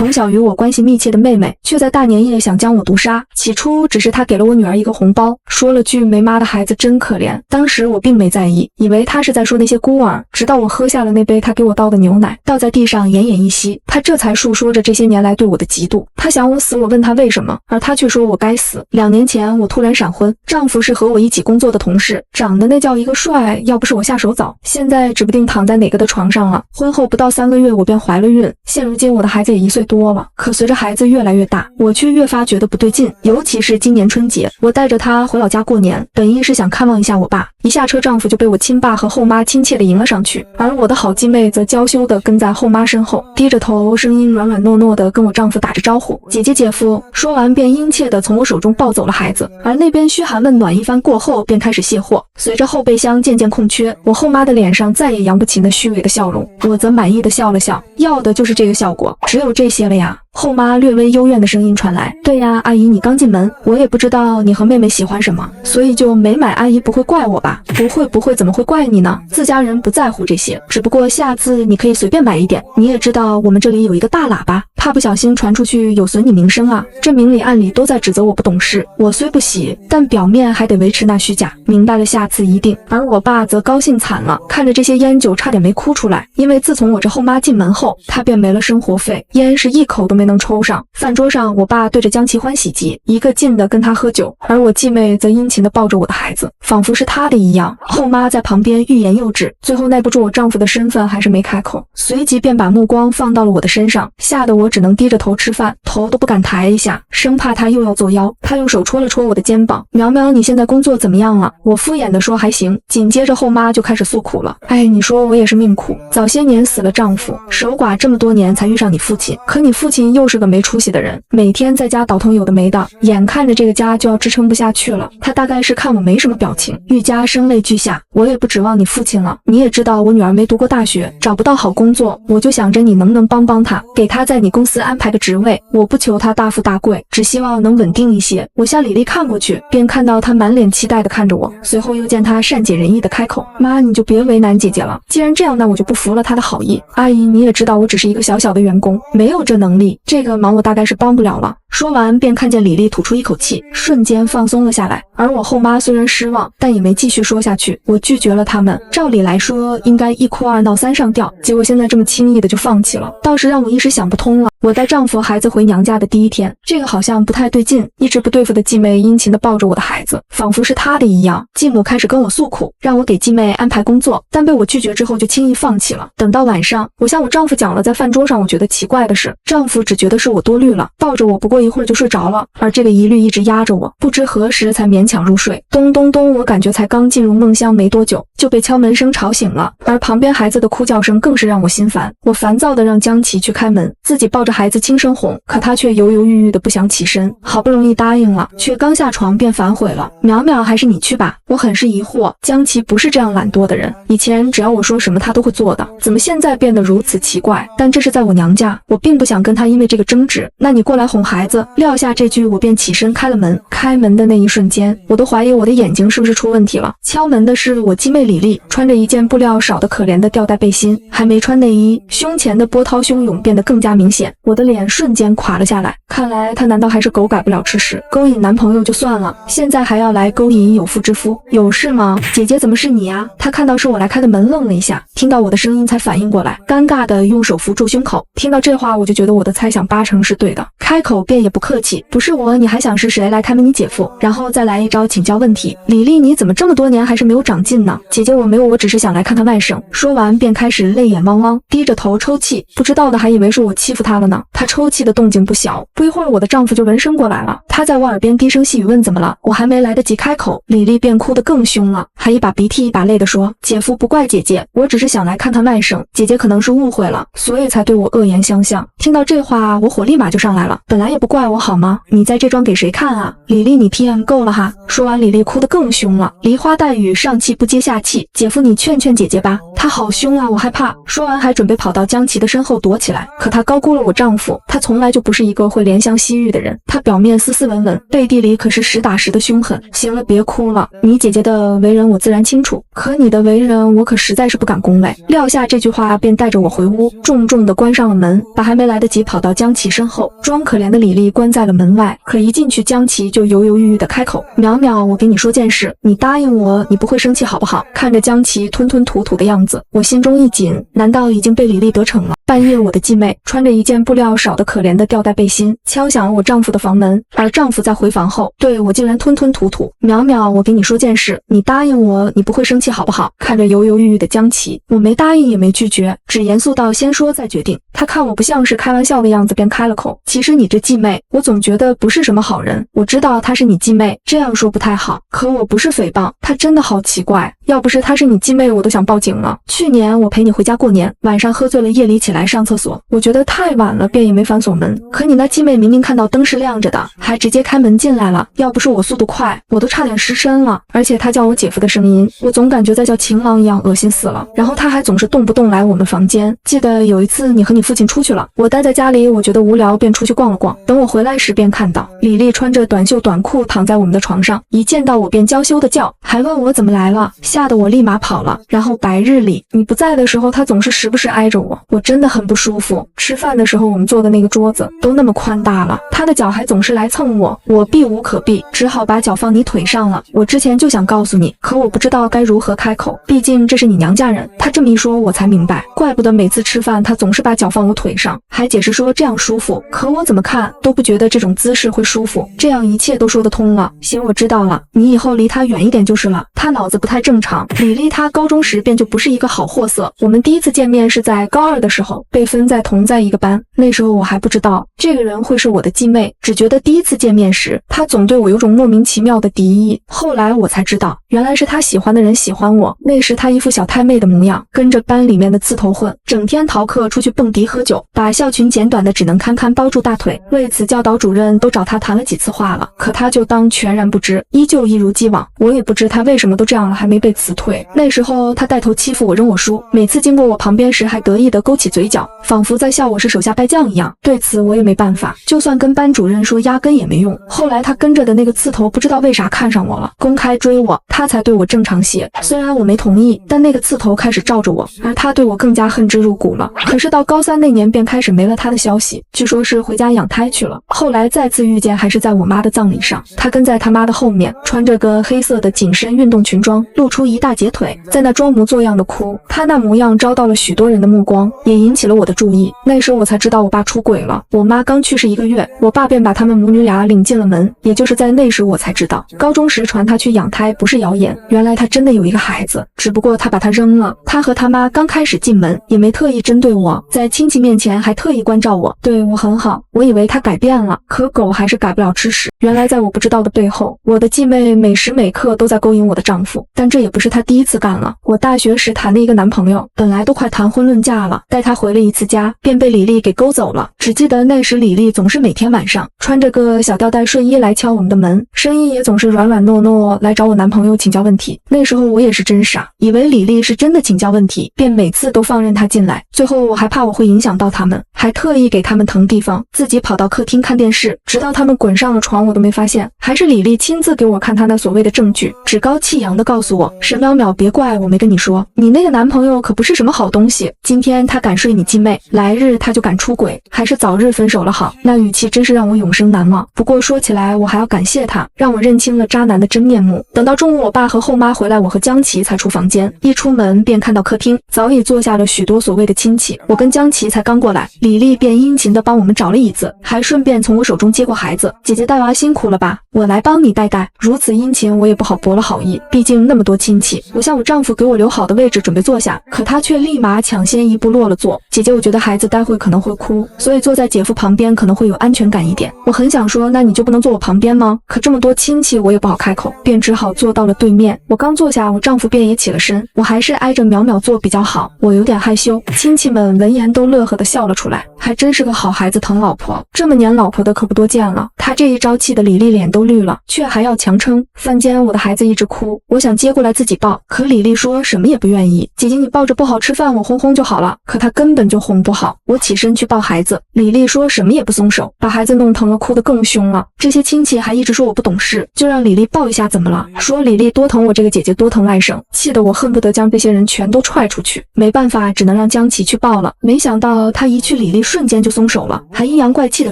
从小与我关系密切的妹妹，却在大年夜想将我毒杀。起初只是她给了我女儿一个红包，说了句没妈的孩子真可怜。当时我并没在意，以为她是在说那些孤儿。直到我喝下了那杯她给我倒的牛奶，倒在地上奄奄一息，她这才述说着这些年来对我的嫉妒。她想我死，我问她为什么，而她却说我该死。2年前我突然闪婚，丈夫是和我一起工作的同事，长得那叫一个帅，要不是我下手早，现在指不定躺在哪个的床上了。婚后不到3个月我便怀了孕，现如今我的孩子也1岁多了，可随着孩子越来越大，我却越发觉得不对劲。尤其是今年春节，我带着她回老家过年，本意是想看望一下我爸，一下车丈夫就被我亲爸和后妈亲切地迎了上去，而我的好继妹则娇羞地跟在后妈身后，低着头，声音软软糯糯地跟我丈夫打着招呼，姐姐姐夫，说完便殷切地从我手中抱走了孩子。而那边嘘寒问暖一番过后，便开始卸货。随着后备箱渐渐空缺，我后妈的脸上再也扬不起那虚伪的笑容，我则满意地笑了笑，要的就是这个效果，只有这些了呀。后妈略微幽怨的声音传来，对呀，阿姨你刚进门，我也不知道你和妹妹喜欢什么，所以就没买，阿姨不会怪我吧？不会，怎么会怪你呢？自家人不在乎这些，只不过下次你可以随便买一点，你也知道我们这里有一个大喇叭，怕不小心传出去有损你名声啊。这明里暗里都在指责我不懂事，我虽不喜，但表面还得维持那虚假，明白了下次一定。而我爸则高兴惨了，看着这些烟酒差点没哭出来，因为自从我这后妈进门后，他便没了生活费，烟是一口都没能抽上。饭桌上我爸对着江其欢喜极，一个劲的跟他喝酒，而我继妹则殷勤的抱着我的孩子，仿佛是他的一样。后妈在旁边欲言又止，最后耐不住我丈夫的身份，还是没开口，随即便把目光放到了我的身上，吓得我只能低着头吃饭，头都不敢抬一下，生怕他又要作妖。他用手戳了戳我的肩膀，苗苗你现在工作怎么样了？我敷衍的说还行，紧接着后妈就开始诉苦了，哎，你说我也是命苦，早些年死了丈夫，守寡这么多年才遇上你父亲，可你父亲又是个没出息的人，每天在家倒腾有的没的，眼看着这个家就要支撑不下去了。他大概是看我没什么表情，愈加声泪俱下，我也不指望你父亲了，你也知道我女儿没读过大学，找不到好工作，我就想着你能不能帮帮她，给她在你公司安排个职位，我不求她大富大贵，只希望能稳定一些。我向李丽看过去，便看到她满脸期待地看着我，随后又见她善解人意地开口，妈你就别为难姐姐了，既然这样，那我就不服了她的好意。阿姨你也知道我只是一个小小的员工，没有这能力，这个忙我大概是帮不了了。说完便看见李丽吐出一口气，瞬间放松了下来。而我后妈虽然失望，但也没继续说下去。我拒绝了他们，照理来说应该1哭2闹3上吊，结果现在这么轻易的就放弃了，倒是让我一时想不通了。我带丈夫孩子回娘家的第1天，这个好像不太对劲，一直不对付的继妹殷勤地抱着我的孩子，仿佛是她的一样。继母开始跟我诉苦，让我给继妹安排工作，但被我拒绝之后就轻易放弃了。等到晚上，我向我丈夫讲了在饭桌上我觉得奇怪的事，丈夫只觉得是我多虑了，抱着我不过一会儿就睡着了，而这个疑虑一直压着我，不知何时才勉强入睡。咚咚咚，我感觉才刚进入梦乡没多久，就被敲门声吵醒了，而旁边孩子的哭叫声更是让我心烦。我烦躁地让江琪去开门，自己抱着孩子轻声哄，可他却犹犹豫豫的不想起身，好不容易答应了，却刚下床便反悔了。苗苗还是你去吧。我很是疑惑，江琪不是这样懒惰的人，以前只要我说什么他都会做的，怎么现在变得如此奇怪？但这是在我娘家，我并不想跟他因为这个争执。那你过来哄孩子。撂下这句，我便起身开了门。开门的那一瞬间，我都怀疑我的眼睛是不是出问题了。敲门的是我继妹李丽，穿着一件布料少得可怜的吊带背心，还没穿内衣，胸前的波涛汹涌变得更加明显。我的脸瞬间垮了下来，看来她难道还是狗改不了吃屎？勾引男朋友就算了，现在还要来勾引有妇之夫，有事吗？姐姐怎么是你啊？她看到是我来开的门，愣了一下，听到我的声音才反应过来，尴尬的用手扶住胸口。听到这话，我就觉得我的猜想80%是对的，开口便也不客气，不是我，你还想是谁来开门？你姐夫，然后再来一招请教问题。李丽，你怎么这么多年还是没有长进呢？姐姐我没有，我只是想来看看外甥。说完便开始泪眼汪汪，低着头抽泣，不知道的还以为是我欺负她了呢。她抽泣的动静不小，不一会儿我的丈夫就闻声过来了，他在我耳边低声细语问怎么了，我还没来得及开口，李丽便哭得更凶了，还一把鼻涕一把泪的说，姐夫不怪姐姐，我只是想来看看外甥，姐姐可能是误会了，所以才对我恶言相向。听到这话，我火立马就上来了，本来也不怪我好吗？你在这装给谁看啊？李丽，你 PM 够了哈！说完，李丽哭得更凶了，梨花带雨，上气不接下气。姐夫，你劝劝姐姐吧，她好凶啊，我害怕。说完，还准备跑到江琪的身后躲起来，可她高估了我丈夫，他从来就不是一个会怜香惜玉的人，他表面斯斯文文，背地里可是实打实的凶狠。行了，别哭了，你姐姐的为人我自然清楚，可你的为人我可实在是不敢恭维。撂下这句话，便带着我回屋，重重地关上了门，把还没来得及跑到江琪身后，装可怜的李丽关在了门外。可一进去，江琪就犹犹豫豫地开口：淼淼，我给你说件事，你答应我，你不会生气好不好？看着江琪吞吞吐吐的样子，我心中一紧，难道已经被李丽得逞了？半夜，我的继妹穿着一件布料少得可怜的吊带背心，敲响了我丈夫的房门。而丈夫在回房后，对我竟然吞吞吐吐：淼淼，我给你说件事，你答应我，你不会生气好不好？看着犹犹豫豫的江琪，我没答应也没拒绝，只严肃到先说再决定。他看我不像是开玩笑的样子，便开了口：其实你这继妹，我总觉得不是什么好人。我知道她是你继妹，这样说不太好，可我不是诽谤，她真的好奇怪。要不是她是你继妹，我都想报警了。去年我陪你回家过年，晚上喝醉了，夜里起来上厕所，我觉得太晚了，便也没反锁门。可你那继妹明明看到灯是亮着的，还直接开门进来了。要不是我速度快，我都差点失身了。而且她叫我姐夫的声音，我总感觉在叫情郎一样，恶心死了。然后她还总是动不动来我们房间。记得有一次你和你父亲出去了，我待在家里，我觉得无聊，便出去逛了逛。等我回来时，便看到李丽穿着短袖短裤躺在我们的床上，一见到我便娇羞的叫，还问我怎么来了，吓得我立马跑了。然后白日里你不在的时候，她总是时不时挨着我，我真的很不舒服。吃饭的时候，我们坐的那个桌子都那么宽大了，她的脚还总是来蹭我，我避无可避，只好把脚放你腿上了。我之前就想告诉你，可我不知道该如何开口，毕竟这是你娘家人。她这么一说，我才明白，怪不得每次吃饭她总是把脚放我腿上，还解释说这样舒服。可我怎么看都不觉得这种姿势会舒服，这样一切都说得通了。行，我知道了，你以后离她远一点就是了，她脑子不太正常。李丽她高中时便就不是一个好货色，我们第一次见面是在高二的时候，被分在同在一个班。那时候我还不知道这个人会是我的继妹，只觉得第一次见面时，她总对我有种莫名其妙的敌意。后来我才知道，原来是她喜欢的人喜欢我。那时她一副小太妹的模样，跟着班里面的刺头混，整天逃课出去蹦迪喝酒，把校裙剪短的只能堪堪包住大腿。为此教导主任都找她谈了几次话了，可她就当全然不知，依旧一如既往。我也不知她为什么都这样了还没被辞退。那时候她带头欺负我，扔我书，每次经过我旁边时还得意地勾起嘴角，仿佛在笑我是手下败将一样。对此我也没办法，就算跟班主任说压根也没用。后来她跟着的那个刺头不知道为啥看上我了，公开追我，她才对我正常些。虽然我没同意，但那个刺头开始罩着我，而她对我更加恨之入骨了。可是到高三那年便开始没了她的消息，据说是回家养胎去了。后来再次遇见还是在我妈的葬礼上，她跟在她妈的后面，穿着个黑色的紧身运动裙装，露出一大截腿，在那装模作样的哭。她那模样招到了许多人的目光，也引起了我的注意。那时候我才知道我爸出轨了。我妈刚去世1个月，我爸便把他们母女俩领进了门。也就是在那时我才知道，高中时传他去养胎不是谣言，原来他真的有一个孩子，只不过他把他扔了。他和他妈刚开始进门也没特意针对我，在亲戚面前还特意关照我，对我很好。我以为他改变了，可狗还是改不了吃屎。原来在我不知道的背后，我的继妹每时每刻都在勾引我的丈夫，但这也不是她第一次干了。我大学时谈的一个男朋友，本来都快谈婚论嫁了，带他回了一次家，便被李丽给勾走了。只记得那时李丽总是每天晚上穿着个小吊带睡衣来敲我们的门，声音也总是软软糯糯来找我男朋友请教问题。那时候我也是真傻，以为李丽是真的请教问题，便每次都放任她进来。最后我还怕我会影响到他们，还特意给他们腾地方，自己跑到客厅看电视，直到他们滚上了床我都没发现。还是李丽亲自给我看她那所谓的证据，趾高气扬地告诉我，沈淼淼，别怪我没跟你说，你那个男朋友可不是什么好东西，今天他敢睡你继妹，来日他就敢出轨，还是早日分手了好。那语气真是让我永生难忘。不过说起来我还要感谢他，让我认清了渣男的真面目。等到中午我爸和后妈回来，我和江琪才出房间，一出门便看到客厅早已坐下了许多所谓的亲戚。我跟江琪才刚过来，李丽便殷勤地帮我们找了椅子，还顺便从我手中接过孩子。姐姐带娃辛苦了吧，我来帮你带带。如此殷勤，我也不好驳了好意，毕竟那么多亲戚。我向我丈夫给我留好的位置准备坐下，可他却立马抢先一步落了座。姐姐，我觉得孩子待会可能会哭，所以坐在姐夫旁边可能会有安全感一点。我很想说，那你就不能坐我旁边吗？可这么多亲戚，我也不好开口，便只好坐到了对面。我刚坐下，我丈夫便也起了身，我还是挨着淼淼坐比较好，我有点害羞。亲戚们闻言都乐呵地笑了出来，还真是个好孩子疼老婆，这么黏老婆的可不多见了。他这一招气的李丽脸都绿了，却还要强撑。饭间我的孩子一直哭，我想接过来自己抱，可李丽说什么也不愿意。姐姐你抱着不好吃饭，我哄哄就好了。可她根本就哄不好。我起身去抱孩子，李丽说什么也不松手，把孩子弄疼了，哭得更凶了。这些亲戚还一直说我不懂事，就让李丽抱一下怎么了？说李丽多疼我这个姐姐多疼外甥，气得我恨不得将这些人全都踹出去。没办法，只能让江琪去抱了。没想到他一去，李丽瞬间就松手了，还阴阳怪气地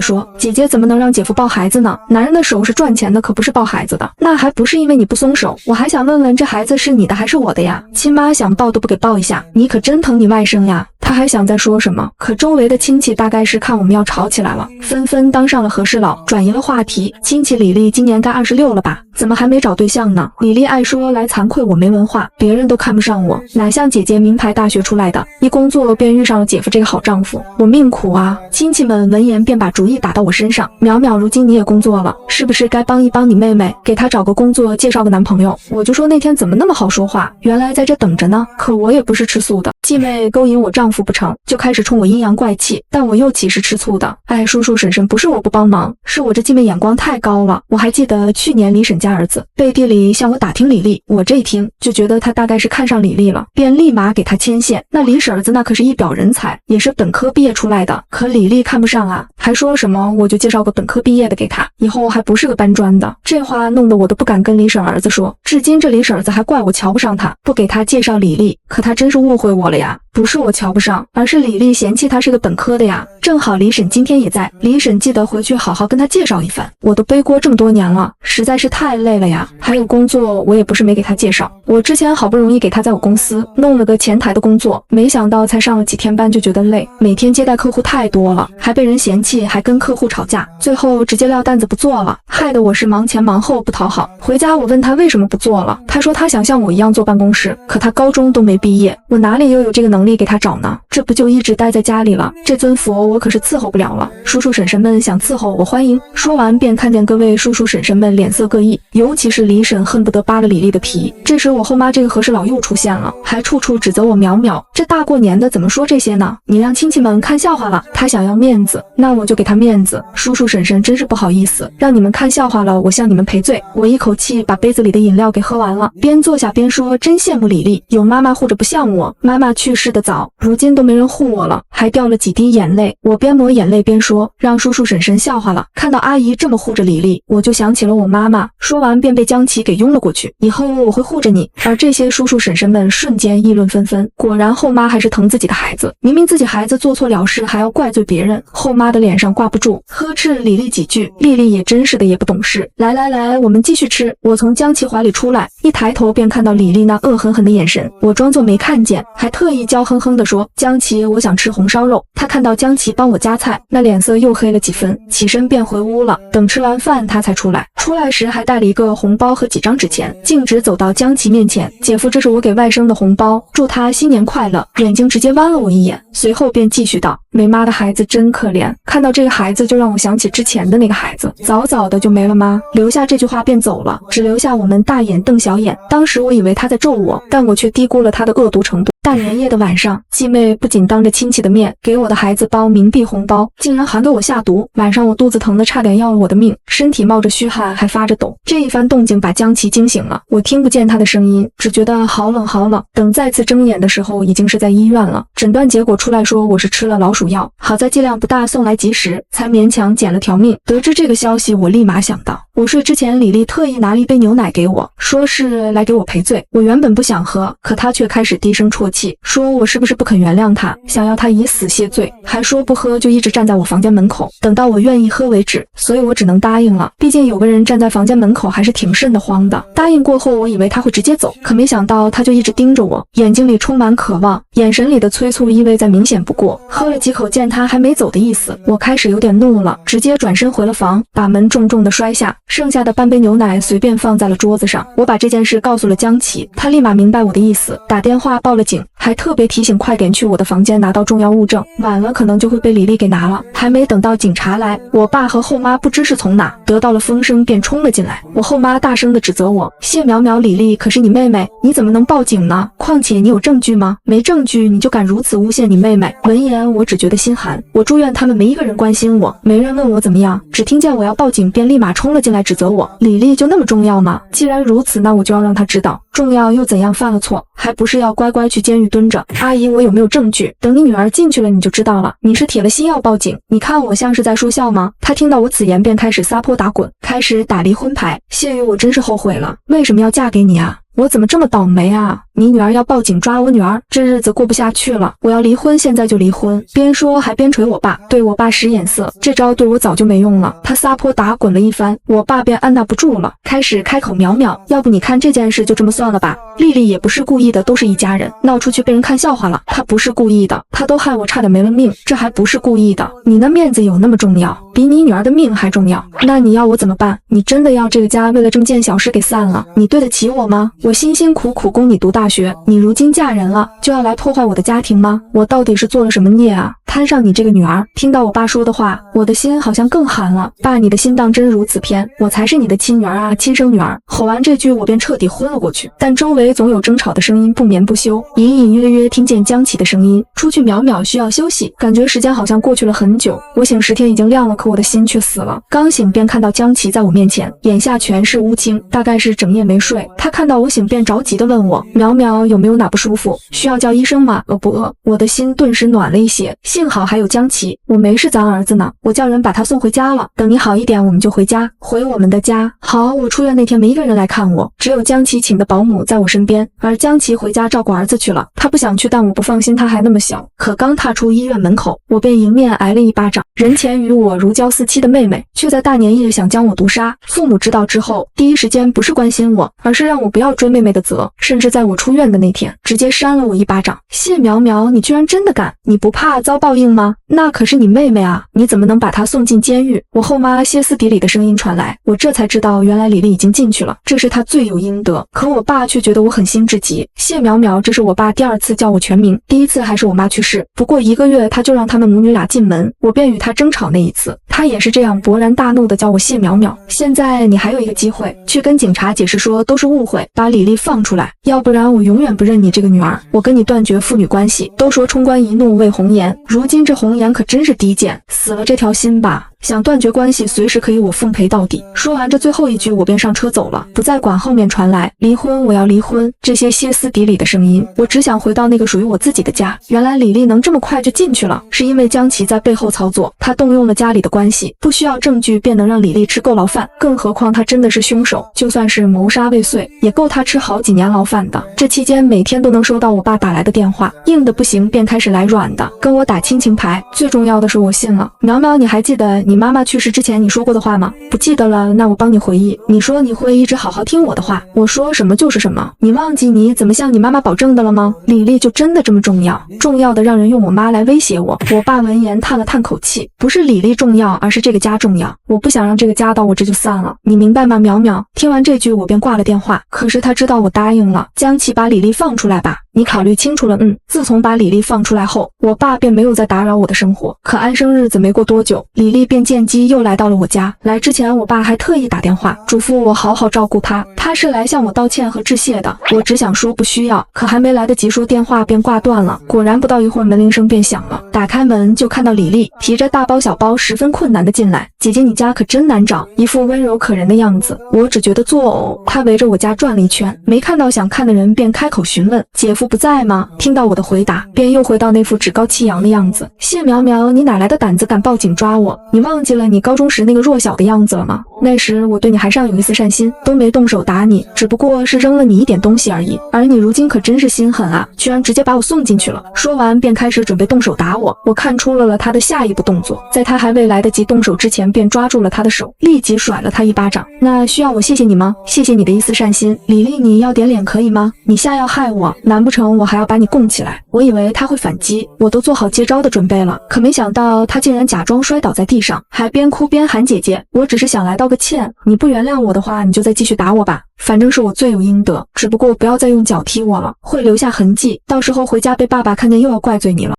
说：姐姐怎么能让姐夫抱孩子呢？男人的手是赚钱的，可不是抱孩子的。那还不是因为你不松手。我还想问问，这孩子是你的还是我的呀？亲妈想抱都不给抱一下，你可真疼你外甥呀。他还想再说什么，可周围的亲戚大概是看我们要吵起来了，纷纷当上了和事佬，转移了话题。亲戚李丽今年该26了吧？怎么还没找对象呢？李丽爱说来惭愧我没文化，别人都看不上我，哪像姐姐名牌大学出来的，一工作便遇上了姐夫这个好丈夫，我命苦啊。亲戚们闻言便把主意打到我身上，淼淼如今你也工作了，是不是该帮一帮你妹妹，给她找个工作，介绍个男朋友？我就说那天怎么那么好说话，原来在这等着呢。可我也不是吃素的，继妹勾引我丈夫不成，就开始冲我阴阳怪气，但我又岂是吃醋的？哎，叔叔婶婶，不是我不帮忙，是我这继妹眼光太高了。我还记得去年李婶家儿子背地里向我打听李丽，我这一听就觉得他大概是看上李丽了，便立马给他牵线。那李婶儿子那可是一表人才，也是本科毕业出来的，可李丽看不上啊，还说什么我就介绍个本科毕业的给他，以后还不是个搬砖的。这话弄得我都不敢跟李婶儿子说，至今这李婶儿子还怪我瞧不上他，不给他介绍李丽。可他真是误会我了呀，不是我瞧不上，而是李丽嫌弃他是个本科的呀。正好李婶今天也在，李婶记得回去好好跟他介绍一番。我都背锅这么多年了，实在是太累了呀。还有工作我也不是没给他介绍，我之前好不容易给他在我公司弄了个前台的工作，没想到才上了几天班就觉得累，每天接待客户太多了，还被人嫌弃，还跟客户吵架，最后直接撂担子不做了，害得我是忙前忙后不讨好。回家我问他为什么不做了，他说他想像我一样坐办公室，可他高中都没毕业，我哪里又有这个能力给他找呢？这不就一直待在家里了，这尊佛我可是伺候不了了。叔叔婶婶们想伺候我欢迎。说完便看见各位叔叔婶婶们脸色各异，尤其是李婶恨不得扒了李丽的皮。这时我后妈这个和事佬又出现了，还处处指责我淼淼，这大过年的怎么说这些呢？你让亲戚们看笑话了，他想要面子，那我就给他面子。叔叔婶婶真是不好意思，让你们看笑话了，我向你们赔罪。我一口气把杯子里的饮料给喝完了，边坐下边说，真羡慕李丽，有妈妈护着不像我，妈妈去世的早，如今都没人护我了，还掉了几滴眼泪。我边抹眼泪边说，让叔叔婶婶笑话了。看到阿姨这么护着李丽，我就想起了我妈妈。说完便被江琪给拥了过去，以后我会护着你。而这些叔叔婶婶们瞬间议论纷纷，果然后妈还是疼自己的孩子，明明自己孩子做错了事还要怪罪别人，后妈的脸上挂不住，呵斥李丽几句。丽丽也真是的，也不懂事。来来来，我们继续吃。我从江琪怀里出来，一抬头便看到李丽那恶狠狠的眼神，我装作没看见，还特意娇哼哼地说，江琪，我想吃红烧肉。他看到江琪帮我夹菜，那脸色又黑了几分，起身便回屋了。等吃完饭他才出来，出来时还带了一个红包和几张纸钱，径直走到江琪面前，姐夫，这是我给外甥的红包，祝他新年快乐。眼睛直接弯了我一眼，随后便继续道，没妈的孩子真可怜。看到这个孩子就让我想起之前的那个孩子，早早的就没了妈。留下这句话便走了，只留下我们大眼瞪小眼。当时我以为他在咒我，但我却低估了他的恶毒程度。大年夜的晚上，继妹不仅当着亲戚的面给我的孩子包冥币红包，竟然还给我下毒。晚上我肚子疼得差点要了我的命，身体冒着虚汗还发着抖。这一番动静把江琪惊醒了，我听不见他的声音，只觉得好冷好冷。等再次睁眼的时候，已经是在医院了。诊断结果出来说我是吃了老鼠药，好在剂量不大，送来及时，才勉强捡了条命。得知这个消息，我立马想到，午睡之前李丽特意拿了一杯牛奶给我，说是来给我赔罪。我原本不想喝，可她却开始低声啜泣，说我是不是不肯原谅向他，想要他以死谢罪，还说不喝就一直站在我房间门口，等到我愿意喝为止，所以我只能答应了。毕竟有个人站在房间门口还是挺瘆得慌的。答应过后，我以为他会直接走，可没想到他就一直盯着我，眼睛里充满渴望，眼神里的催促意味再明显不过。喝了几口，见他还没走的意思，我开始有点怒了，直接转身回了房，把门重重的摔下，剩下的半杯牛奶随便放在了桌子上。我把这件事告诉了江琪，他立马明白我的意思，打电话报了警，还特别提醒快点去我的房间拿到重要物证，晚了可能就会被李丽给拿了。还没等到警察来，我爸和后妈不知是从哪得到了风声，便冲了进来。我后妈大声的指责我，谢苗苗，李丽可是你妹妹，你怎么能报警呢？况且你有证据吗？没证据你就敢如此诬陷你妹妹。闻言我只觉得心寒，我住院他们没一个人关心我，没人问我怎么样，只听见我要报警便立马冲了进来指责我。李丽就那么重要吗？既然如此，那我就要让她知道，重要又怎样，犯了错还不是要乖乖去监狱蹲着。阿姨，我有没有证据？等你女儿进去了你就知道了。你是铁了心要报警，你看我像是在说笑吗？她听到我此言便开始撒泼打滚，开始打离婚牌。谢宇，我真是后悔了，为什么要嫁给你啊？我怎么这么倒霉啊？你女儿要报警抓我女儿，这日子过不下去了，我要离婚，现在就离婚。边说还边捶我爸，对我爸使眼色，这招对我早就没用了。他撒泼打滚了一番，我爸便按捺不住了，开始开口，苗苗，要不你看这件事就这么算了吧，丽丽也不是故意的，都是一家人，闹出去被人看笑话了，她不是故意的，她都害我差点没了命，这还不是故意的。你的面子有那么重要，比你女儿的命还重要？那你要我怎么办？你真的要这个家为了这么件小事给散了？你对得起我吗？我辛辛苦苦供你读大学，你如今嫁人了，就要来破坏我的家庭吗？我到底是做了什么孽啊？摊上你这个女儿！听到我爸说的话，我的心好像更寒了。爸，你的心当真如此偏？我才是你的亲女儿啊，亲生女儿！吼完这句，我便彻底昏了过去。但周围总有争吵的声音不眠不休，隐隐约约听见江琪的声音：出去，淼淼需要休息。感觉时间好像过去了很久，我醒10天已经亮了，可我的心却死了。刚醒便看到江琪在我面前，眼下全是乌青，大概是整夜没睡。他看到我醒便着急地问我：淼淼有没有哪不舒服？需要叫医生吗？不饿。我的心顿时暖了一些，幸好还有江琪，我没是咱儿子呢，我叫人把他送回家了。等你好一点，我们就回家，回我们的家。好，我出院那天没一个人来看我，只有江琪请的保姆在我身边，而江琪回家照顾儿子去了。他不想去，但我不放心他还那么小。可刚踏出医院门口，我便迎面挨了一巴掌。人前与我如胶似漆的妹妹，却在大年夜想将我毒杀。父母知道之后，第一时间不是关心我，而是让我不要追妹妹的责，甚至在我出院的那天，直接扇了我一巴掌。谢苗苗，你居然真的敢！你不怕遭报应吗？那可是你妹妹啊，你怎么能把她送进监狱？我后妈歇斯底里的声音传来，我这才知道原来李丽已经进去了，这是她罪有应得。可我爸却觉得我狠心至极。谢苗苗，这是我爸第2次叫我全名，第1次还是我妈去世，不过1个月他就让他们母女俩进门，我便与他争吵那一次，他也是这样勃然大怒的叫我谢苗苗。现在你还有一个机会，去跟警察解释说都是误会，把李丽放出来，要不然我永远不认你这个女儿，我跟你断绝父女关系。都说冲冠一怒为红颜，如今这红颜可真是低贱，死了这条心吧。想断绝关系，随时可以我奉陪到底。说完这最后一句，我便上车走了，不再管后面传来离婚，我要离婚这些歇斯底里的声音。我只想回到那个属于我自己的家。原来李丽能这么快就进去了，是因为江琪在背后操作，他动用了家里的关系，不需要证据便能让李丽吃够牢饭。更何况他真的是凶手，就算是谋杀未遂，也够他吃好几年牢饭的。这期间每天都能收到我爸打来的电话，硬的不行便开始来软的，跟我打亲情牌。最重要的是我信了。苗苗，你还记得你妈妈去世之前你说过的话吗？不记得了，那我帮你回忆。你说你会一直好好听我的话，我说什么就是什么。你忘记你怎么向你妈妈保证的了吗？李丽就真的这么重要，重要的让人用我妈来威胁我。我爸闻言叹了叹口气，不是李丽重要，而是这个家重要。我不想让这个家到我这就散了，你明白吗？苗苗。听完这句我便挂了电话，可是他知道我答应了。江琪，把李丽放出来吧，你考虑清楚了。自从把李丽放出来后，我爸便没有再打扰我的生活。可安生日子没过多久，李丽便见机又来到了我家。来之前我爸还特意打电话嘱咐我好好照顾她，他是来向我道歉和致谢的。我只想说不需要，可还没来得及说，电话便挂断了。果然不到一会儿门铃声便响了，打开门就看到李丽提着大包小包十分困难的进来。姐姐，你家可真难找，一副温柔可人的样子，我只觉得作呕。她围着我家转了一圈，没看到想看的人，便开口询问姐夫不在吗？听到我的回答，便又回到那副趾高气扬的样子。谢苗苗，你哪来的胆子敢报警抓我？你忘记了你高中时那个弱小的样子了吗？那时我对你还尚有一丝善心，都没动手打你，只不过是扔了你一点东西而已。而你如今可真是心狠啊，居然直接把我送进去了。说完便开始准备动手打我。我看出了他的下一步动作，在他还未来得及动手之前，便抓住了他的手，立即甩了他一巴掌。那需要我谢谢你吗？谢谢你的一丝善心，李丽，你要点脸可以吗？你下要害我，难不成我还要把你供起来？我以为他会反击，我都做好接招的准备了，可没想到他竟然假装摔倒在地上，还边哭边喊姐姐。我只是想来道个歉，你不原谅我的话，你就再继续打我吧，反正是我罪有应得，只不过不要再用脚踢我了，会留下痕迹，到时候回家被爸爸看见又要怪罪你了。